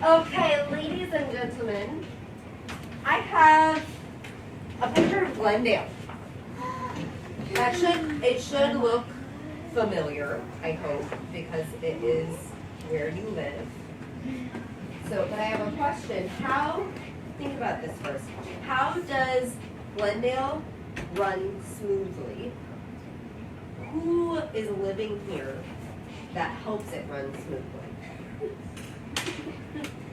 Okay, ladies and gentlemen, I have a picture of Glendale. It should look familiar, I hope, because it is where you live. So, but I have a question. Think about this first. How does Glendale run smoothly? Who is living here that helps it run smoothly?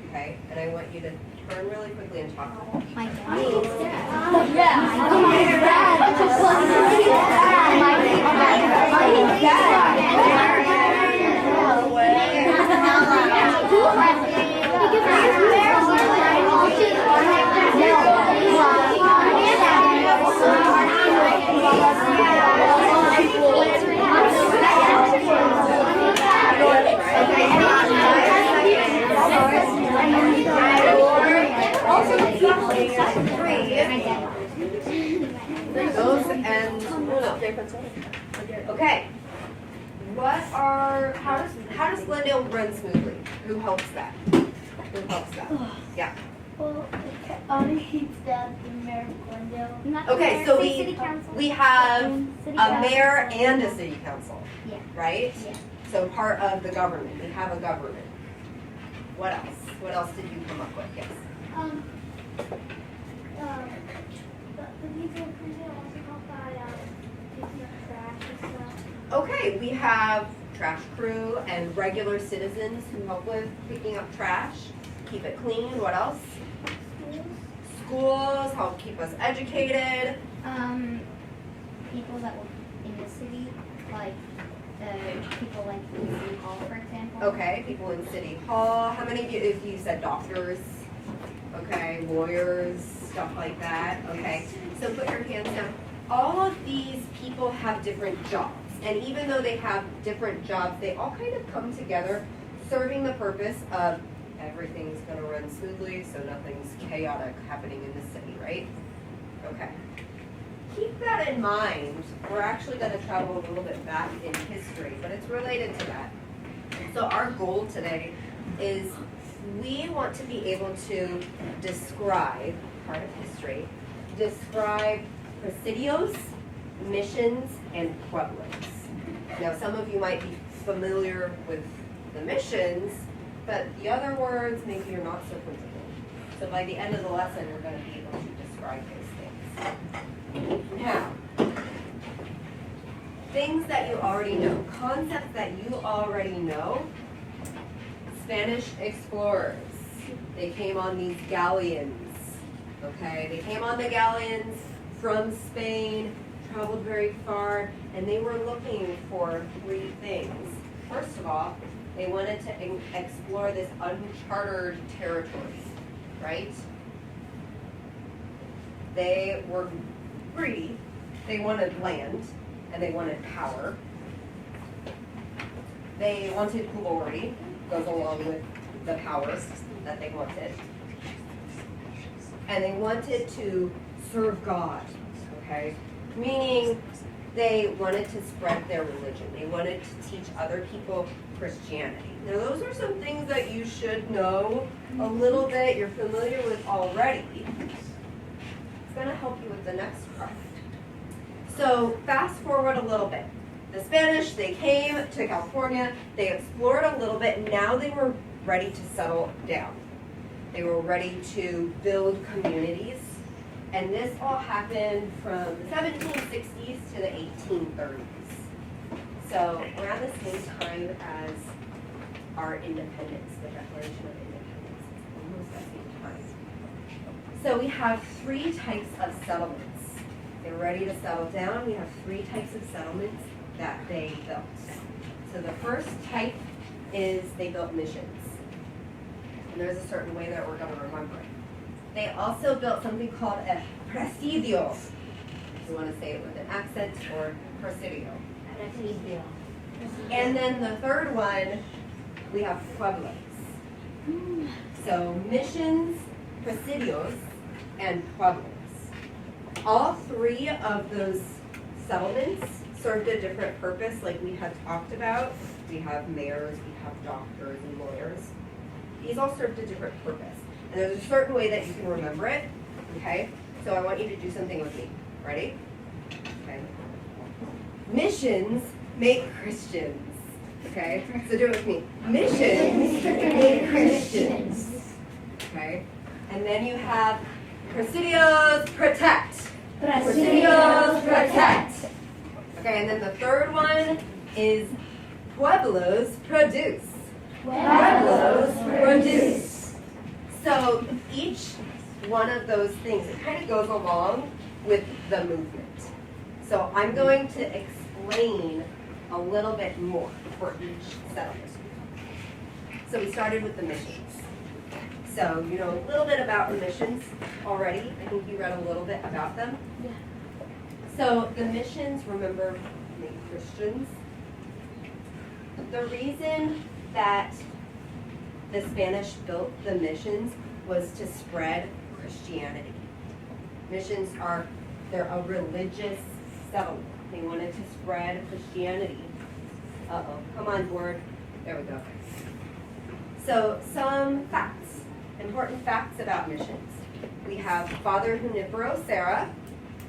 Okay, and I want you to turn really quickly and talk to me. My dad. Those and okay. How does Glendale run smoothly? Who helps that? Who helps that? Yeah. Well, he's the mayor of Glendale. Okay, so we have City a mayor council. and a city council, Yeah. right? Yeah. So part of the government. We have a government. What else? What else did you come up with? Yes. The people of Glendale also help by picking up trash and stuff. Okay, we have trash crew and regular citizens who help with picking up trash, keep it clean. What else? Schools help keep us educated. People that work in the city, like people like in the city hall, for example. Okay, people in City Hall. How many of you, if you said doctors, okay, lawyers, stuff like that, okay. So put your hands down. All of these people have different jobs. And even though they have different jobs, they all kind of come together serving the purpose of everything's gonna run smoothly, so nothing's chaotic happening in the city, right? Okay. Keep that in mind. We're actually gonna travel a little bit back in history, but it's related to that. So our goal today is we want to be able to describe, part of history, describe Presidios, missions, and Pueblos. Now some of you might be familiar with the missions, but the other words, maybe you're not so comfortable. So by the end of the lesson, we're going to be able to describe those things. Now, things that you already know, concepts that you already know. Spanish explorers, they came on these galleons, okay? They came on the galleons from Spain, traveled very far, and they were looking for three things. First of all, they wanted to explore this uncharted territory, right? They were greedy. They wanted land, and they wanted power. They wanted glory, goes along with the power that they wanted. And they wanted to serve God, okay? Meaning they wanted to spread their religion. They wanted to teach other people Christianity. Now those are some things that you should know a little bit, you're familiar with already. It's going to help you with the next part. So fast forward a little bit. The Spanish, they came to California, they explored a little bit, and now they were ready to settle down. They were ready to build communities. And this all happened from the 1760s to the 1830s. So around the same time as our independence, the Declaration of Independence, almost the same time. So we have three types of settlements. They're ready to settle down. We have three types of settlements that they built. So the first type is they built missions. And there's a certain way that we're going to remember it. They also built something called a Presidio. If you want to say it with an accent, or Presidio. Presidio. And then the third one, we have Pueblos. So missions, Presidios, and Pueblos. All three of those settlements served a different purpose, like we had talked about. We have mayors, we have doctors and lawyers. these all served a different purpose. And there's a certain way that you can remember it, okay? So I want you to do something with me. Ready? Okay. Missions make Christians. Okay? So do it with me. Missions make Christians. Okay? And then you have Presidios protect. Presidios protect. Okay, and then the third one is Pueblos produce. Pueblos produce. So each one of those things, it kind of goes along with the movement. So I'm going to explain a little bit more for each settlement. So we started with the missions. So you know a little bit about the missions already. I think you read a little bit about them. Yeah. So the missions, remember, make Christians. The reason that the Spanish built the missions was to spread Christianity. Missions they're a religious settlement. They wanted to spread Christianity. Uh-oh, come on board. There we go. So some facts, important facts about missions. We have Father Junipero Serra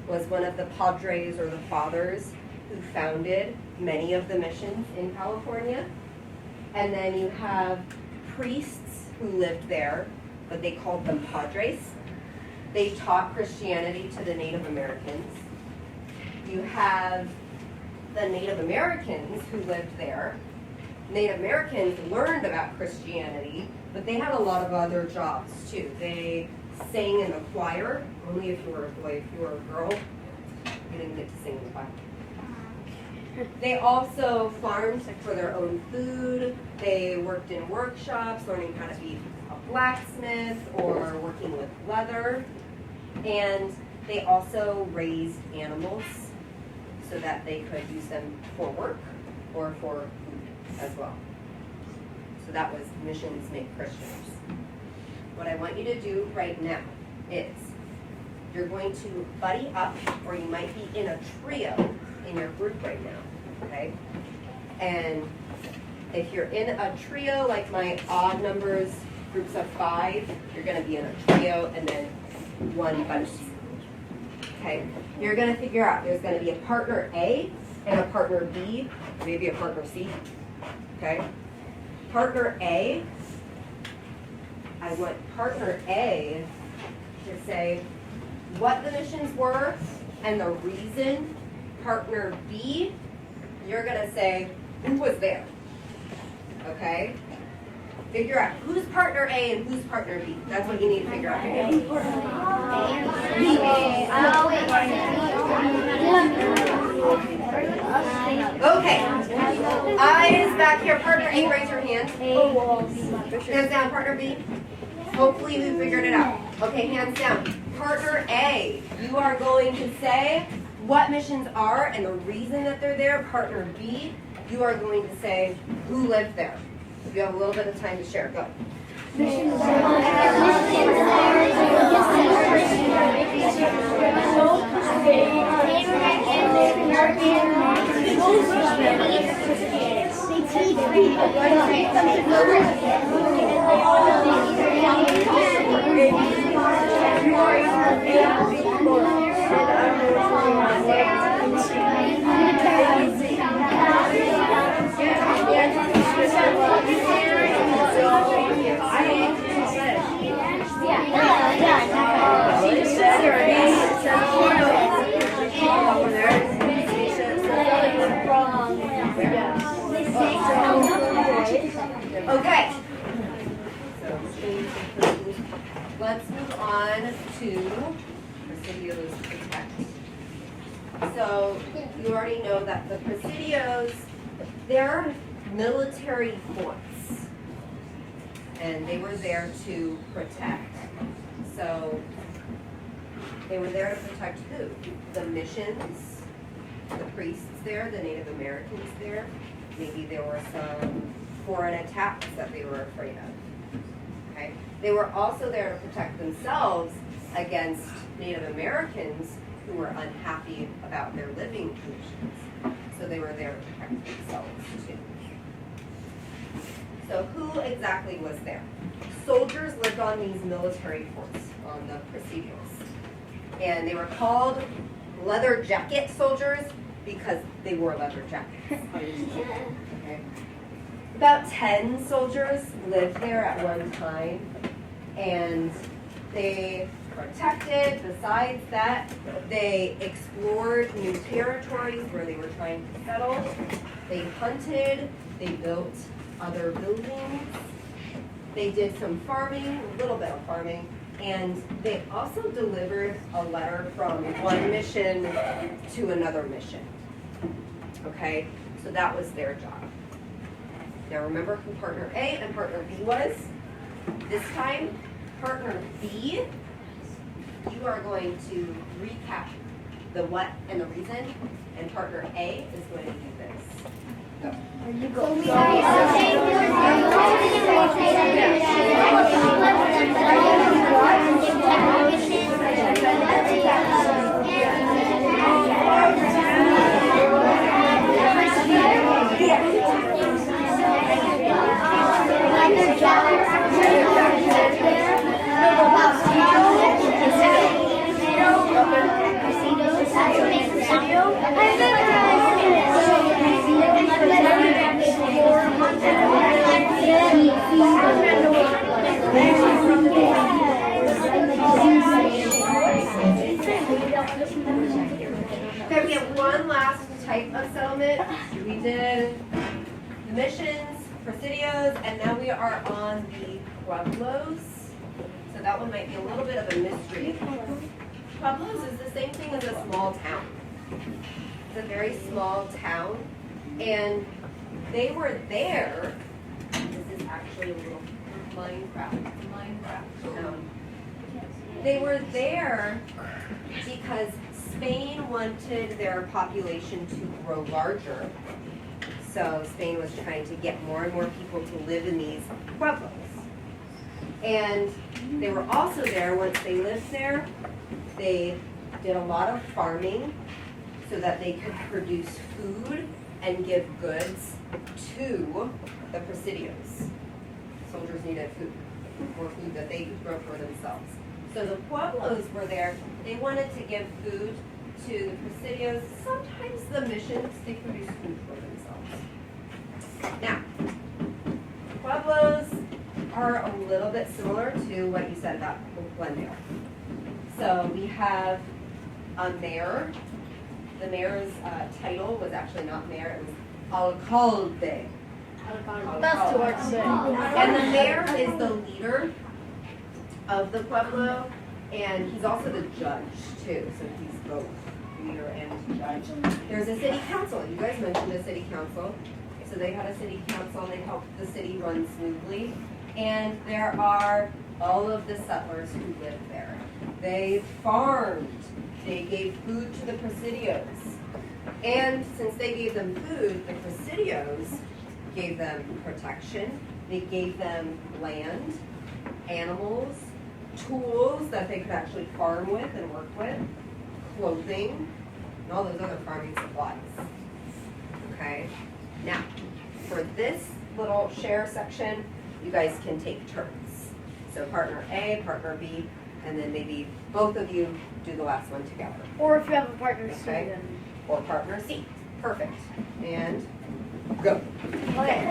was one of the padres or the fathers who founded many of the missions in California. And then you have priests who lived there, but they called them padres. They taught Christianity to the Native Americans. You have the Native Americans who lived there. Native Americans learned about Christianity, but they had a lot of other jobs too. They sang in the choir, only if you were a boy. If you were a girl, you didn't get to sing in the choir. They also farmed for their own food. They worked in workshops, learning how to be a blacksmith or working with leather. And they also raised animals so that they could use them for work or for food as well. So that was Missions Make Christians. What I want you to do right now is you're going to buddy up, or you might be in a trio in your group right now, okay? And if you're in a trio, like my odd numbers, groups of 5, you're gonna be in a trio and then one buddy. Okay, you're gonna figure out there's gonna be a partner A and a partner B, maybe a partner C, okay? Partner A, I want partner A to say what the missions were and the reason. Partner B, you're gonna say who was there, okay? Figure out who's partner A and who's partner B. That's what you need to figure out. Okay. Eyes back here. Partner A, raise your hand. Hands down. Partner B. Hopefully you figured it out. Okay, hands down. Partner A, you are going to say what missions are and the reason that they're there. Partner B, you are going to say who lived there. You have a little bit of time to share. Go. Okay. Let's move on to Presidios protect. So you already know that the Presidios, they're military force, and they were there to protect. So they were there to protect who? The missions, the priests there, the Native Americans there. Maybe there were some foreign attacks that they were afraid of. Okay? They were also there to protect themselves against Native Americans who were unhappy about their living conditions. So they were there to protect themselves too. So who exactly was there? soldiers lived on these military forts, on the Presidios. And they were called leather jacket soldiers because they wore leather jackets. Okay. About 10 soldiers lived there at one time, and they protected. Besides that, they explored new territories where they were trying to settle. They hunted, they built other buildings, they did some farming, a little bit of farming, and they also delivered a letter from one mission to another mission. Okay, so that was their job. Now remember who partner A and partner B was? This time, partner B, you are going to recap the what and the reason, and partner A is going to do this. Go. Okay, we have one last type of settlement. We did the missions, Presidios, and now we are on the Pueblos. So that one might be a little bit of a mystery. Pueblos is the same thing as a small town. It's a very small town, and they were there. This is actually a little Minecraft town. They were there because Spain wanted their population to grow larger. So Spain was trying to get more and more people to live in these pueblos. And they were also there, once they lived there, they did a lot of farming so that they could produce food and give goods to the Presidios. Soldiers needed food, more food that they could grow for themselves. So the Pueblos were there. They wanted to give food to the Presidios. Sometimes the missions, they produce food for themselves. Now, Pueblos are a little bit similar to what you said about Glendale. So we have a mayor. The mayor's title was actually not mayor, it was alcalde. That's too hard to say. And the mayor is the leader of the pueblo, and he's also the judge too, so he's both leader and judge. There's a city council. You guys mentioned the city council. So they had a city council, and they helped the city run smoothly. And there are all of the settlers who live there. They farmed. They gave food to the Presidios. And since they gave them food, the Presidios gave them protection. They gave them land, animals, tools that they could actually farm with and work with, clothing, and all those other farming supplies. Okay? Now, for this little share section, you guys can take turns. So partner A, partner B, and then maybe both of you do the last one together. Or if you have a partner, C, Okay? then. Or partner C. Perfect. And go. Okay.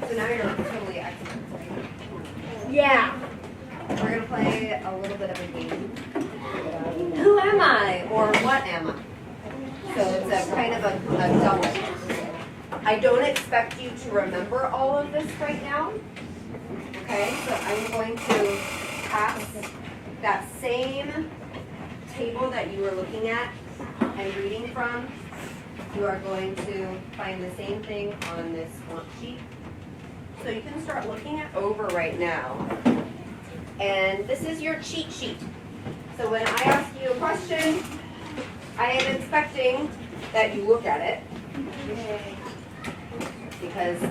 So now you're Yeah. We're going to play a little bit of a game. Who am I or what am I? So it's a kind of a double. I don't expect you to remember all of this right now. Okay, so I'm going to pass that same table that you were looking at and reading from. You are going to find the same thing on this worksheet. So you can start looking it over right now. And this is your cheat sheet. So when I ask you a question, I am expecting that you look at it. Because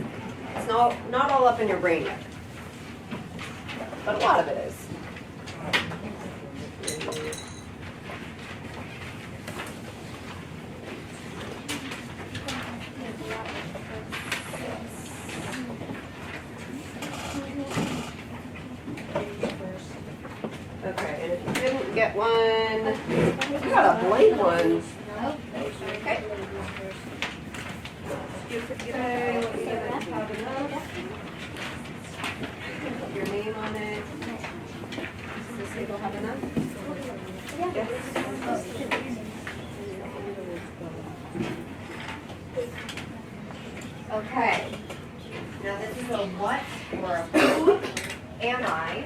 it's not all up in your brain yet. But a lot of it is. Okay, and if you didn't get one, you got a blank one. Okay. Okay, let me get it have enough. Put your name on it. Does this table have enough? Yes. Okay. Now this is a what or a who am I?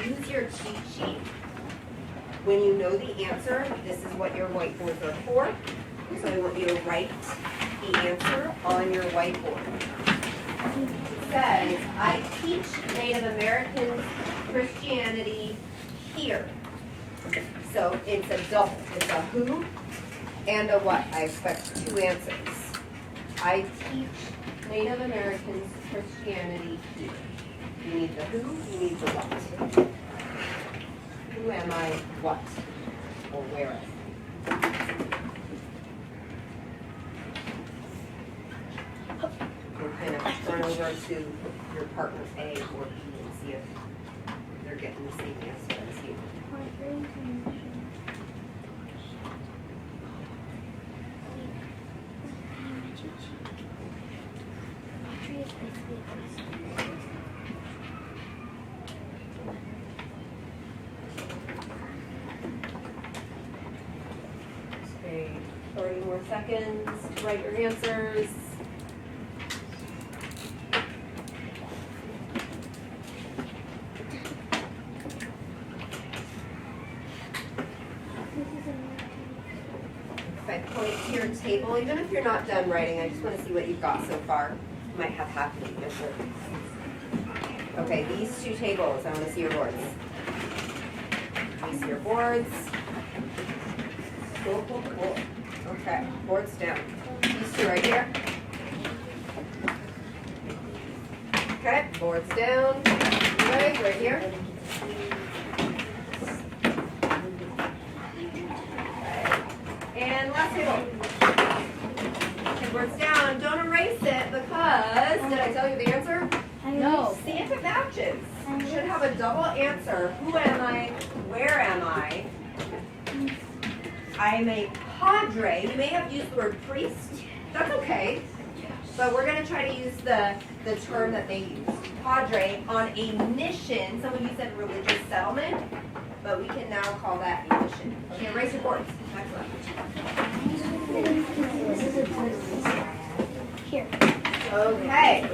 Use your cheat sheet. When you know the answer, this is what your whiteboards are for. So I want you to write the answer on your whiteboard. It says, I teach Native Americans Christianity here. So it's a double. It's a who and a what. I expect two answers. I teach Native Americans Christianity here. You need the who, you need the what. Who am I, what, or where am I? We'll kind of turn over to your partner A or B and see if they're getting the same answer as you. Okay, 30 more seconds to write your answers. If I point to your table, even if you're not done writing, I just want to see what you've got so far. You might have half of the answer. Okay, these two tables, I want to see your boards. These are your boards. Cool, cool, cool. Okay, boards down. These two right here. Okay, boards down. Okay, right here. Okay. And last table. Okay, boards down. Don't erase it because, did I tell you the answer? No. See if it matches. You should have a double answer. Who am I? Where am I? I'm a padre. You may have used the word priest. That's okay. But we're going to try to use the term that they use. Padre on a mission. Some of you said religious settlement, but we can now call that a mission. Okay, erase your boards. Excellent. Here. Okay.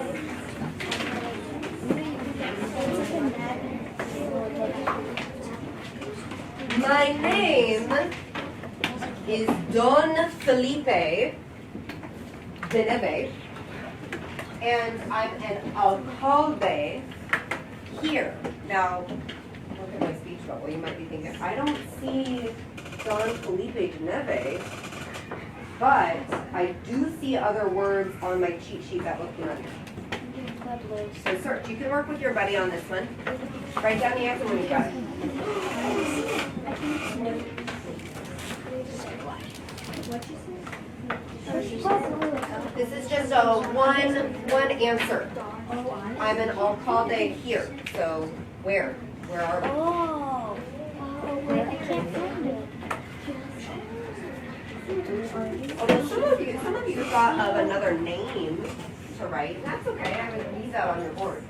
My name is Don Felipe de Neve, and I'm an alcalde here. Now, look at my speech bubble. You might be thinking, I don't see Don Felipe de Neve, but I do see other words on my cheat sheet that look familiar. So search. You can work with your buddy on this one. Write down the answer when you got it. This is just a one answer. I'm an alcalde here. So where? Where are we? Oh, wait, I can't find it. Although some of you thought of another name to write. That's okay. I would leave that on your board.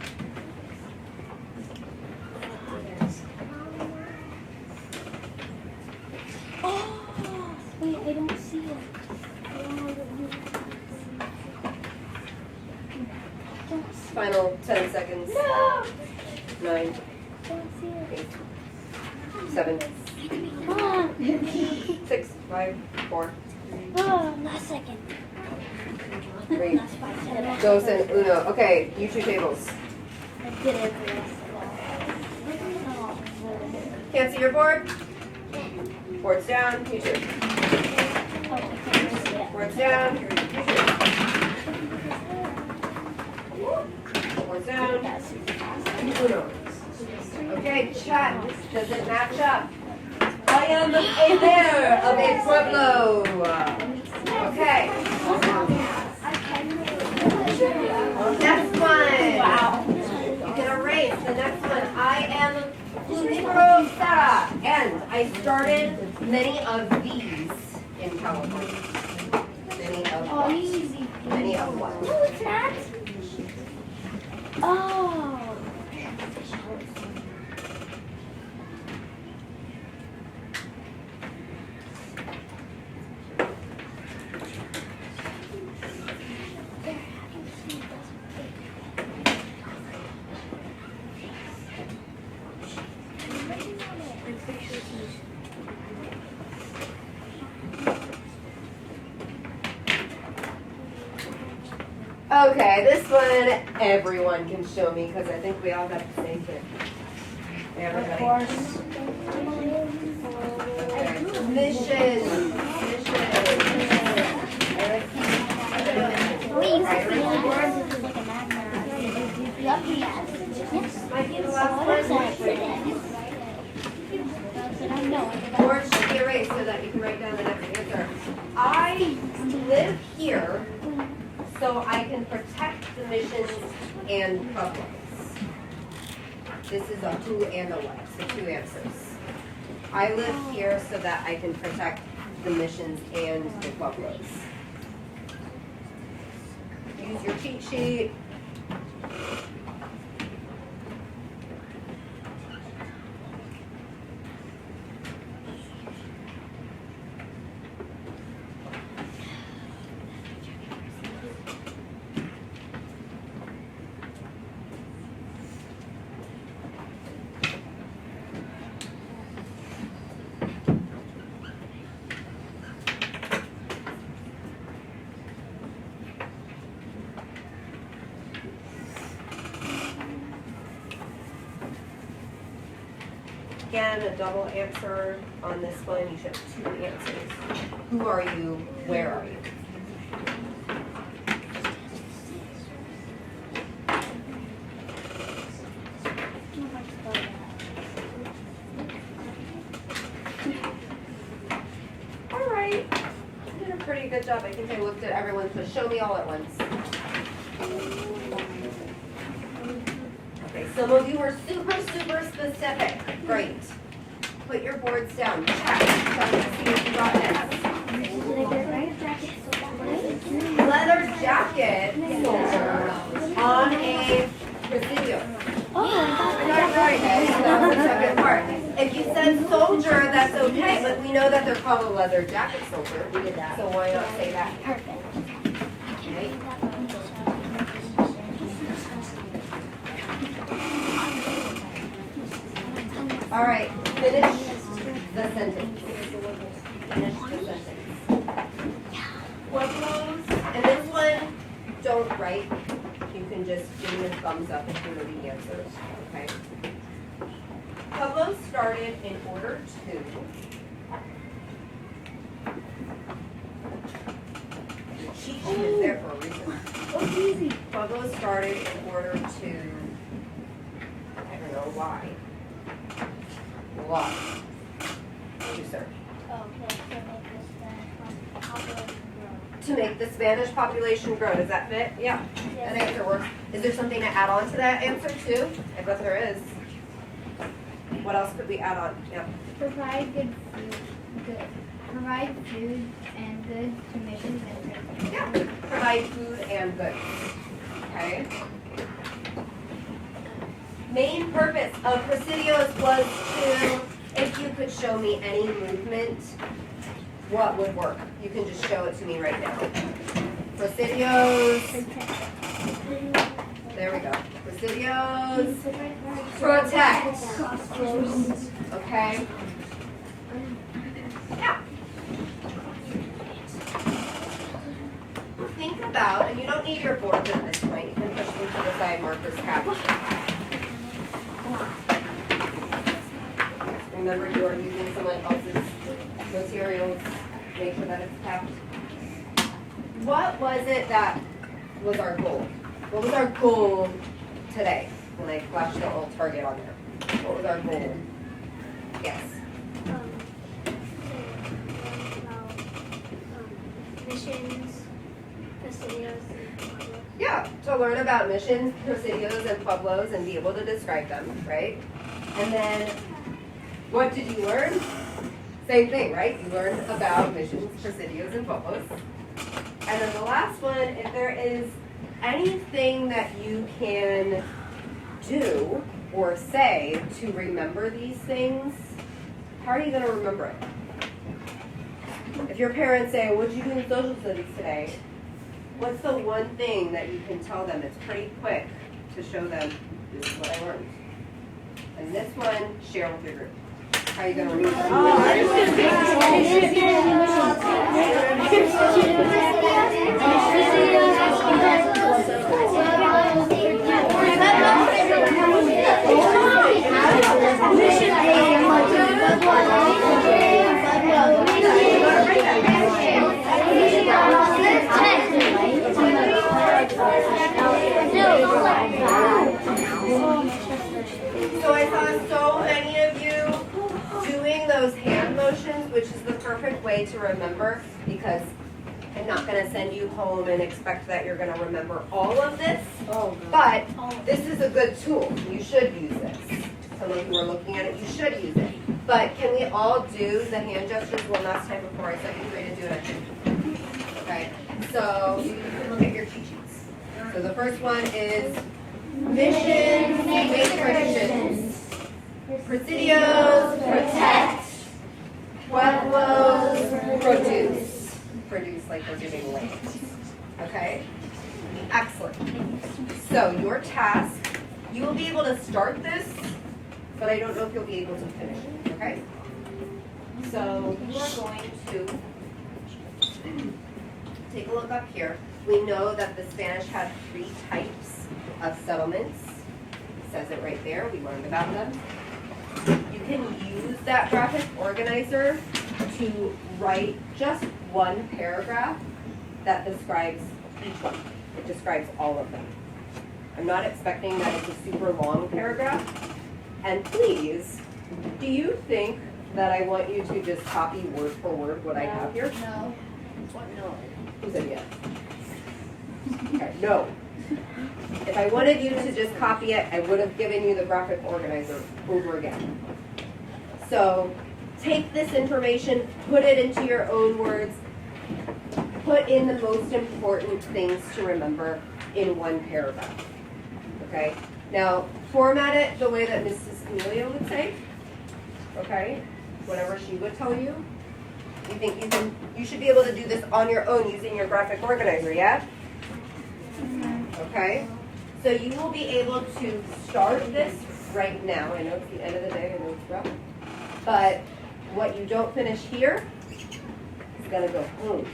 Final 10 seconds. No! 9, Don't see it. 8, 7, Come on. 6, 5, 4, Oh, last second. 3, Last 5 seconds. dos, and uno. Okay, you two tables. I did it for us. Can't see your board? Board's down, you two. Board's down, you two. Board's down, uno. Okay, chat. Does it match up? I am a mayor of a Pueblo. Okay. Next one. Wow. You can erase the next one. I am Pubelos, and I started many of these in California. Many of Oh, what? easy. Many of what? No, it's not. Oh. Okay, this one everyone can show me because I think we all got the same thing. Everybody. Okay. Mission. Might be the last one. Board should be erased so that you can write down the next answer. I live here so I can protect the missions and Pueblos. This is a who and a what, so 2 answers. I live here so that I can protect the missions and the Pueblos. Use your cheat sheet. Again, a double answer on this one. You should have 2 answers. Who are you? Where are you? All right. You did a pretty good job. I think I looked at everyone, so show me all at once. Okay, some of you were super specific. Great. Put your boards down. Check. Check to see if you got this. Leather jacket soldier on a Presidios. That's the second part. If you said soldier, that's okay, but we know that they're called a leather jacket soldier. We did that. So why not say that? Perfect. Okay. All right, finish the sentence. Finish the sentence. Pueblos, and this one, don't write. You can just give me a thumbs up if you know the answers, okay? Pueblos started in order to the cheat sheet is there for a reason. Oh, easy. Pueblos started in order to, I don't know why. Why? Thank you, sir. To make the Spanish population grow. Does that fit? Yeah. That answer works. Is there something to add on to that answer too? I bet there is. What else could we add on? Yeah. Provide food and goods to missions and prisoners. Yeah. Provide food and goods. Okay. Main purpose of Presidios was to, if you could show me any movement, what would work? You can just show it to me right now. Presidios. There we go. Presidios, protect. Okay? Now, think about, and you don't need your boards at this point, you can push them to the side, markers caps. Remember, you are using someone else's materials, make sure that it's capped. What was it that was our goal? What was our goal today? When I flashed the little target on there. What was our goal? Yes. Missions, Presidios, and Pueblos. Yeah, to learn about missions, Presidios, and Pueblos and be able to describe them, right? And then, what did you learn? Same thing, right? You learned about missions, Presidios, and Pueblos. And then the last one, if there is anything that you can do or say to remember these things, how are you going to remember it? If your parents say, what did you do in social studies today? What's the one thing that you can tell them? It's pretty quick to show them, this is what I learned. And this one, share with your group. How are you going to remember So I saw so many of you doing those hand motions, which is the perfect way to remember, because I'm not going to send you home and expect that you're going to remember all of this, but this is a good tool. You should use this. Some of you are looking at it, you should use it. But can we all do the hand gestures one last time before I set you free to do it? Okay, so you can look at your cheat sheets. So the first one is missions, make traditions. Presidios, protect. Pueblos, produce. Produce like we're giving land. Okay? Excellent. So your task, you will be able to start this, but I don't know if you'll be able to finish it. Okay? So you are going to take a look up here. We know that the Spanish had 3 types of settlements. It says it right there. We learned about them. You can use that graphic organizer to write just one paragraph that describes each one. It describes all of them. I'm not expecting that it's a super long paragraph. And please, do you think that I want you to just copy word for word what I have here? No. No. Who said yes? Okay, no. If I wanted you to just copy it, I would have given you the graphic organizer over again. So take this information, put it into your own words, put in the most important things to remember in one paragraph. Okay? Now, format it the way that Mrs. Amelia would say. Okay? Whatever she would tell you. You think you should be able to do this on your own using your graphic organizer, yeah? Okay? So you will be able to start this right now. I know it's the end of the day, I know it's rough. But what you don't finish here is going to go home.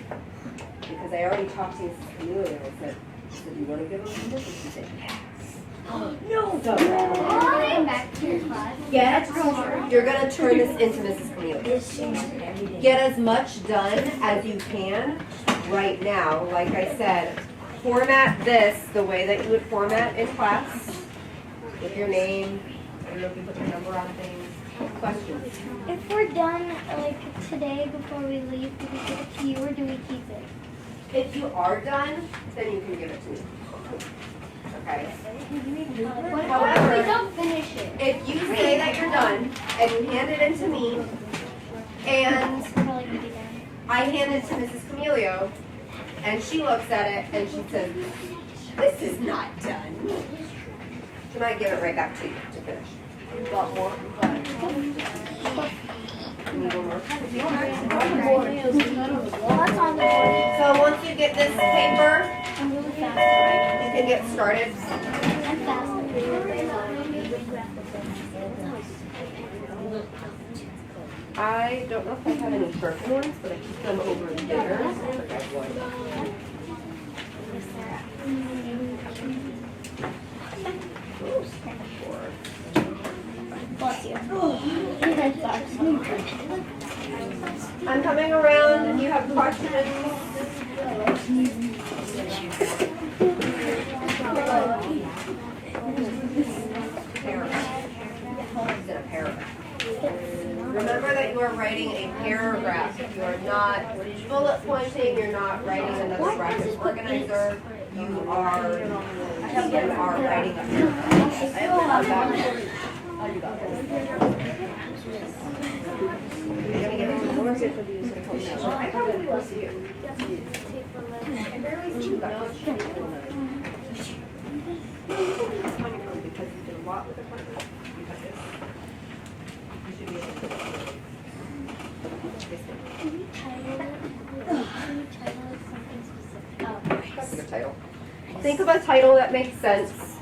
Because I already talked to Mrs. Amelia and I said, do you want to give them homework? And she said, yes. No. So, Going back to your class. you're going to turn this into Mrs. Amelia. Get as much done as you can right now. Like I said, format this the way that you would format in class. With your name. I don't know if you put your number on things. Questions? If we're done like today before we leave, do we give it to you or do we keep it? If you are done, then you can give it to me. Okay? What if However, we don't finish it? if you say that you're done and you hand it in to me and Probably gonna be done. I hand it to Mrs. Camilio and she looks at it and she says, this is not done. She might give it right back to you to finish. You got more? You need one more? Well, that's on the board. So once you get this paper, I'm really fast. you can get started. I don't know if I have any purple ones, but I keep them over there. I have one. Bless you. I'm coming around if you have questions. Paragraph. A paragraph. Remember that you are writing a paragraph. You are not bullet pointing. You're not writing another graphic organizer. You are writing a paragraph. I probably will see you. I barely see you guys. Because you did a lot with the partner. You have this. You should be able to. Can you title something specific? Oh, That's a good title. Think of a title that makes sense.